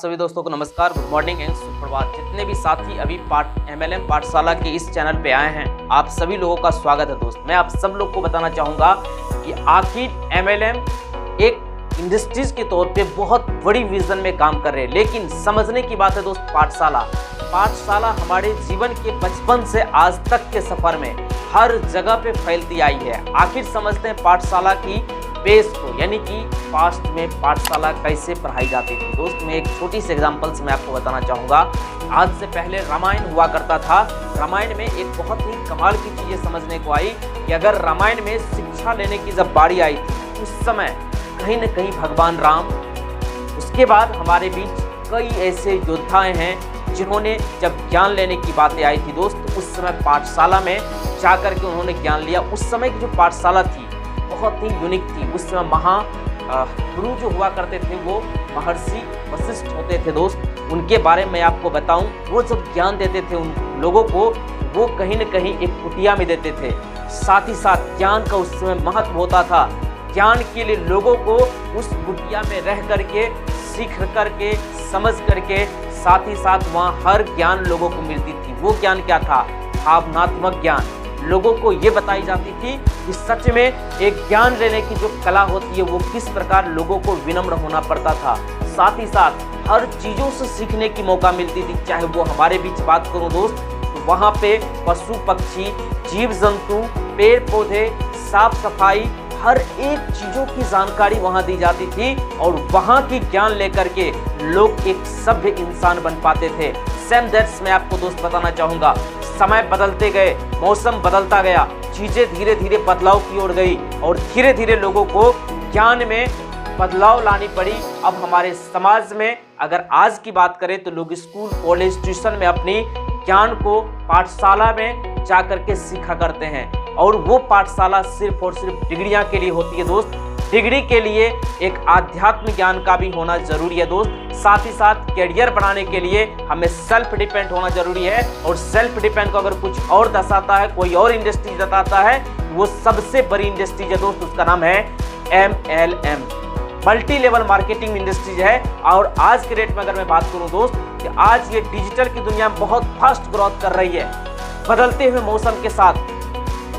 सभी दोस्तों को नमस्कार, गुड मॉर्निंग एंड सुप्रभात। जितने भी साथी अभी MLM पाठशाला के इस चैनल पे आए हैं, आप सभी लोगों का स्वागत है। दोस्त, मैं आप सब लोग को बताना चाहूँगा कि आखिर MLM एक इंडस्ट्रीज के तौर पे बहुत बड़ी विजन में काम कर रहे हैं, लेकिन समझने की बात है दोस्त, पाठशाला हमारे जीवन के बचपन से आज तक के सफर में हर जगह पे फैलती आई है। आखिर समझते हैं पाठशाला की बेस को, यानी कि पास्ट में पाठशाला कैसे पढ़ाई जाती थी। दोस्त, मैं एक छोटी सी एग्जांपल से मैं आपको बताना चाहूँगा। आज से पहले रामायण हुआ करता था। रामायण में एक बहुत ही कमाल की चीज़ें समझने को आई कि अगर रामायण में शिक्षा लेने की जब बारी आई थी, उस समय कहीं न कहीं भगवान राम, उसके बाद हमारे बीच कई ऐसे योद्धाएँ हैं जिन्होंने जब ज्ञान लेने की बातें आई थी दोस्त, उस समय पाठशाला में जाकर के उन्होंने ज्ञान लिया। उस समय की जो पाठशाला थी बहुत ही यूनिक थी। उस समय गुरु जो हुआ करते थे वो महर्षि वशिष्ठ होते थे। दोस्त, उनके बारे में आपको बताऊं, वो जब ज्ञान देते थे उन लोगों को, वो कहीं न कहीं एक कुटिया में देते थे। साथ ही साथ ज्ञान का उस समय महत्व होता था। ज्ञान के लिए लोगों को उस कुटिया में रह करके, सीख करके, समझ करके, साथ ही साथ वहाँ हर ज्ञान लोगों को मिलती थी। वो ज्ञान क्या था? भावनात्मक ज्ञान। लोगों को ये बताई जाती थी कि सच में एक ज्ञान लेने की जो कला होती है वो किस प्रकार लोगों को विनम्र होना पड़ता था। साथ ही साथ हर चीज़ों से सीखने की मौका मिलती थी। चाहे वो हमारे बीच बात करूं दोस्त, तो वहाँ पे पशु पक्षी, जीव जंतु, पेड़ पौधे, साफ सफाई, हर एक चीज़ों की जानकारी वहाँ दी जाती थी और वहाँ की ज्ञान लेकर के लोग एक सभ्य इंसान बन पाते थे। सेम दैट्स मैं आपको दोस्त बताना चाहूँगा, समय बदलते गए, मौसम बदलता गया, चीज़ें धीरे धीरे बदलाव की ओर गई और धीरे धीरे लोगों को ज्ञान में बदलाव लानी पड़ी। अब हमारे समाज में अगर आज की बात करें तो लोग स्कूल, कॉलेज, ट्यूशन में अपनी ज्ञान को पाठशाला में जा कर के सीखा करते हैं और वो पाठशाला सिर्फ और सिर्फ डिग्रियां के लिए होती है दोस्त। डिग्री के लिए एक आध्यात्मिक ज्ञान का भी होना जरूरी है दोस्त। साथ ही साथ करियर बनाने के लिए हमें सेल्फ डिपेंड होना जरूरी है और सेल्फ डिपेंड को अगर कुछ और दर्शाता है, कोई और इंडस्ट्री बताता है, वो सबसे बड़ी इंडस्ट्री है दोस्त, उसका नाम है MLM, multi level marketing industries है। और आज के डेट में अगर मैं बात करूं दोस्त, कि आज ये डिजिटल की दुनिया में बहुत फास्ट ग्रोथ कर रही है। बदलते हुए मौसम के साथ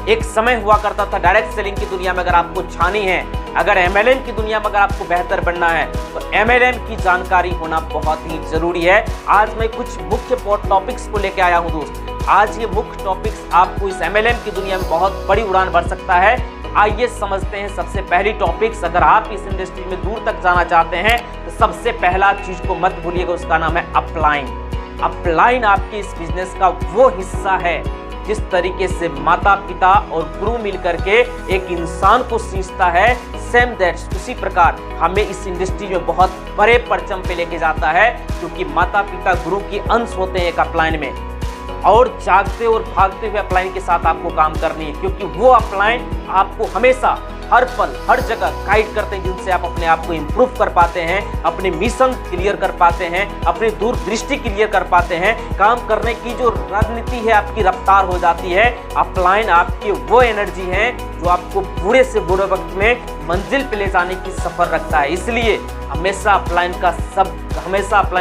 एक समय हुआ करता था डायरेक्ट सेलिंग की दुनिया में अगर आपको छानी है, अगर MLM की दुनिया में अगर आपको बेहतर बनना है तो MLM की जानकारी होना बहुत ही जरूरी है। आज मैं कुछ मुख्य टॉपिक्स को लेकर आया हूं दोस्त। आज ये मुख्य टॉपिक्स आपको इस MLM की दुनिया में बहुत बड़ी उड़ान भर सकता है। आइए समझते हैं सबसे पहली टॉपिक्स। अगर आप इस इंडस्ट्री में दूर तक जाना चाहते हैं तो सबसे पहला चीज को मत भूलिएगा, उसका नाम है अपलाइन। अपलाइन आपके इस बिजनेस का वो हिस्सा है जिस तरीके से माता पिता और गुरु मिलकर के एक इंसान को सींचता है, सेम दैट्स उसी प्रकार हमें इस इंडस्ट्री में बहुत बड़े परचम पे लेके जाता है, क्योंकि माता पिता गुरु की अंश होते हैं एक अपलाइन में। और जागते और भागते हुए अपलाइन के साथ आपको काम करनी है, क्योंकि वो अपलाइन आपको हमेशा हर पल हर जगह गाइड करते हैं, जिनसे आप अपने आप को इम्प्रूव कर पाते हैं, अपने मिशन क्लियर कर पाते हैं, अपनी दूरदृष्टि क्लियर कर पाते हैं। काम करने की जो रणनीति है आपकी रफ्तार हो जाती है। अपलाइन आपकी वो एनर्जी है जो आपको बुरे से बुरे वक्त में मंजिल पे ले जाने की सफर रखता है। इसलिए हमेशा अपलाइन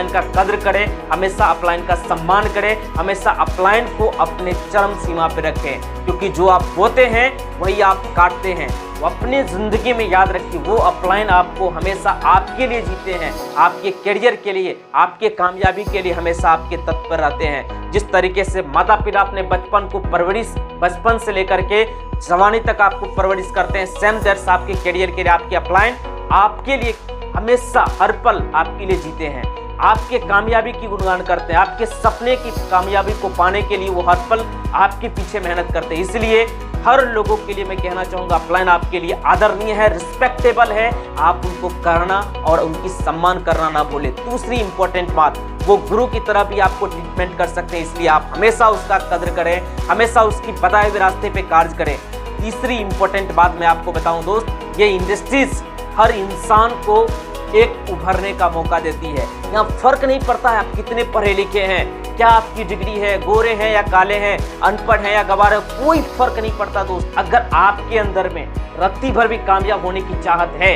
का कद्र करें, हमेशा अपलाइन का सम्मान करें, हमेशा अपलाइन को अपने चरम सीमा पे रखें, क्योंकि जो आप बोते हैं वही आप काटते हैं। वो अपनी जिंदगी में याद रखिए, वो अपलाइन आपको हमेशा आपके लिए जीते हैं, आपके करियर के लिए, आपके कामयाबी के लिए हमेशा आपके तत्पर रहते हैं। जिस तरीके से माता पिता अपने बचपन को परवरिश बचपन से लेकर के जवानी तक आपको परवरिश करते हैं, सेम दैट्स आपके करियर के लिए आपके अपलाइन आपके लिए हमेशा हर पल आपके लिए जीते हैं, आपके कामयाबी की गुणगान करते हैं, आपके सपने की कामयाबी को पाने के लिए वो हर पल आपके पीछे मेहनत करते हैं। इसलिए हर लोगों के लिए मैं कहना चाहूँगा, अपलाइन आपके लिए आदरणीय है, रिस्पेक्टेबल है, आप उनको करना और उनकी सम्मान करना ना भूलें। दूसरी इंपॉर्टेंट बात, वो गुरु की तरह भी आपको ट्रीटमेंट कर सकते हैं, इसलिए आप हमेशा उसका कद्र करें, हमेशा उसकी बताए हुए रास्ते पे कार्य करें। तीसरी इंपॉर्टेंट बात मैं आपको बताऊं दोस्त, ये इंडस्ट्रीज हर इंसान को एक उभरने का मौका देती है। यहाँ फर्क नहीं पड़ता है आप कितने पढ़े लिखे हैं, क्या आपकी डिग्री है, गोरे हैं या काले हैं, अनपढ़ हैं या गवार हैं, कोई फर्क नहीं पड़ता दोस्त। अगर आपके अंदर में रत्ती भर भी कामयाब होने की चाहत है,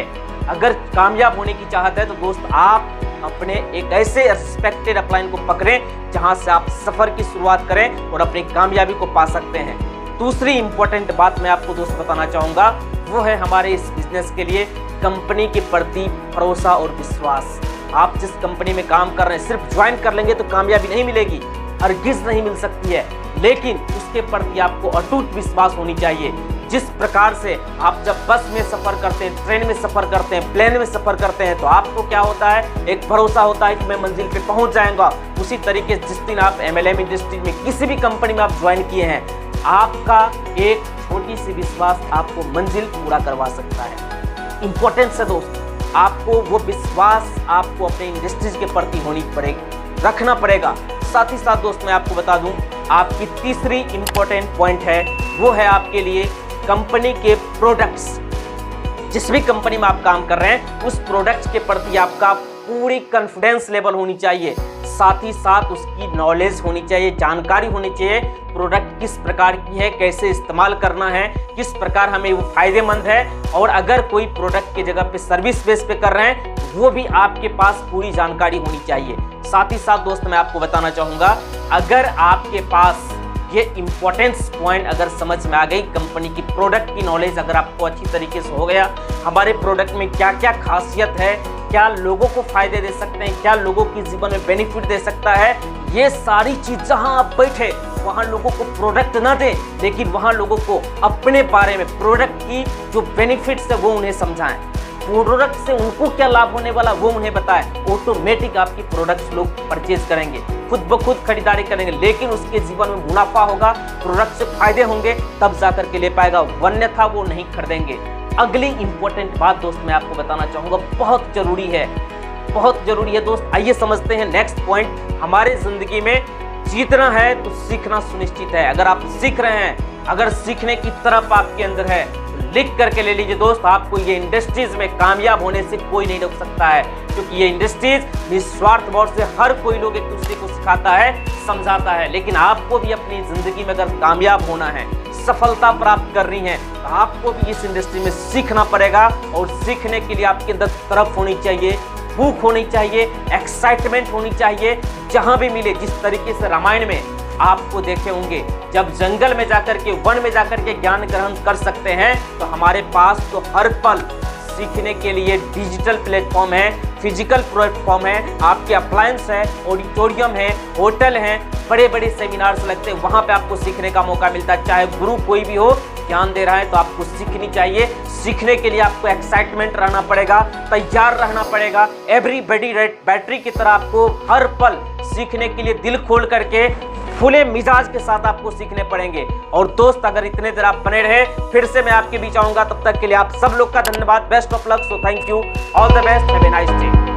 अगर कामयाब होने की चाहत है तो दोस्त आप अपने एक ऐसे रिस्पेक्टेड अपलाइन को पकड़ें जहां से आप सफर की शुरुआत करें और अपनी कामयाबी को पा सकते हैं। दूसरी इंपॉर्टेंट बात मैं आपको दोस्त बताना चाहूंगा, वो है हमारे इस बिजनेस के लिए कंपनी के प्रति भरोसा और विश्वास। आप जिस कंपनी में काम कर रहे हैं, सिर्फ ज्वाइन कर लेंगे तो कामयाबी नहीं मिलेगी, हरगिज नहीं मिल सकती है, लेकिन उसके प्रति आपको अटूट विश्वास होनी चाहिए। जिस प्रकार से आप जब बस में सफर करते हैं, ट्रेन में सफर करते हैं, प्लेन में सफर करते हैं, तो आपको क्या होता है, एक भरोसा होता है कि मैं मंजिल पे पहुंच जाऊंगा। उसी तरीके से जिस दिन आप MLM इंडस्ट्री में किसी भी कंपनी में आप ज्वाइन किए हैं, आपका एक छोटी सी विश्वास आपको मंजिल पूरा करवा सकता है। इंपॉर्टेंस है दोस्त, आपको वो विश्वास आपको अपने इंडस्ट्रीज के प्रति होनी पड़ेगी, रखना पड़ेगा। साथ ही साथ दोस्त मैं आपको बता दूं, आपकी तीसरी इंपॉर्टेंट पॉइंट है, वो है आपके लिए कंपनी के प्रोडक्ट्स। जिस भी कंपनी में आप काम कर रहे हैं, उस प्रोडक्ट्स के प्रति आपका पूरी कॉन्फिडेंस लेवल होनी चाहिए। साथ ही साथ उसकी नॉलेज होनी चाहिए, जानकारी होनी चाहिए, प्रोडक्ट किस प्रकार की है, कैसे इस्तेमाल करना है, किस प्रकार हमें वो फायदेमंद है, और अगर कोई प्रोडक्ट की जगह पे सर्विस बेस पे कर रहे हैं, वो भी आपके पास पूरी जानकारी होनी चाहिए। साथ ही साथ दोस्त मैं आपको बताना चाहूँगा, अगर आपके पास ये इंपॉर्टेंस पॉइंट अगर समझ में आ गई, कंपनी की प्रोडक्ट की नॉलेज अगर आपको अच्छी तरीके से हो गया, हमारे प्रोडक्ट में क्या क्या खासियत है, क्या लोगों को फायदे दे सकते हैं, क्या लोगों की जीवन में बेनिफिट दे सकता है, ये सारी चीज जहां आप बैठे वहां लोगों को प्रोडक्ट ना दें, लेकिन वहां लोगों को अपने बारे में प्रोडक्ट की जो बेनिफिट्स है वो उन्हें समझाएं, प्रोडक्ट से उनको क्या लाभ होने वाला वो उन्हें बताएं, ऑटोमेटिक आपकी प्रोडक्ट्स लोग परचेज करेंगे, खुद ब खुद खरीदारी करेंगे, लेकिन उसके जीवन में मुनाफा होगा, प्रोडक्ट से फायदे होंगे, तब जाकर के ले पाएगा, वन्यथा वो नहीं खरीदेंगे। अगली इंपॉर्टेंट बात दोस्त मैं आपको बताना चाहूंगा, बहुत जरूरी है, बहुत जरूरी है दोस्त। आइए समझते हैं नेक्स्ट पॉइंट। हमारे जिंदगी में जीतना है तो सीखना सुनिश्चित है। अगर आप सीख रहे हैं, अगर सीखने की तरफ आपके अंदर है, तो लिख करके ले लीजिए दोस्त, आपको ये इंडस्ट्रीज में कामयाब होने से कोई नहीं रोक सकता है, क्योंकि ये इंडस्ट्रीज निस्वार्थ भाव से हर कोई लोग एक दूसरे को सिखाता है, समझाता है। लेकिन आपको भी अपनी जिंदगी में अगर कामयाब होना है, सफलता प्राप्त करनी है, तो आपको भी इस इंडस्ट्री में सीखना पड़ेगा, और सीखने के लिए आपके अंदर तरफ होनी चाहिए, भूख होनी चाहिए, एक्साइटमेंट होनी चाहिए। जहां भी मिले, जिस तरीके से रामायण में आपको देखे होंगे, जब जंगल में जाकर के, वन में जाकर के ज्ञान ग्रहण कर सकते हैं, तो हमारे पास तो हर पल सीखने के लिए डिजिटल प्लेटफॉर्म है, फिजिकल प्लेटफॉर्म है, आपके अप्लायंस है, ऑडिटोरियम है, होटल है, बड़े बड़े सेमिनार्स लगते हैं, वहां पे आपको सीखने का मौका मिलता है। चाहे गुरु कोई भी हो, ज्ञान दे रहा है तो आपको सीखनी चाहिए। सीखने के लिए आपको एक्साइटमेंट रहना पड़ेगा, तैयार रहना पड़ेगा, एवरीबॉडी बैटरी की तरह आपको हर पल सीखने के लिए दिल खोल करके खुले मिजाज के साथ आपको सीखने पड़ेंगे। और दोस्त अगर इतने देर आप बने रहे, फिर से मैं आपके बीच आऊंगा, तब तक के लिए आप सब लोग का धन्यवाद, best of luck, so thank you, all the best, have a nice day.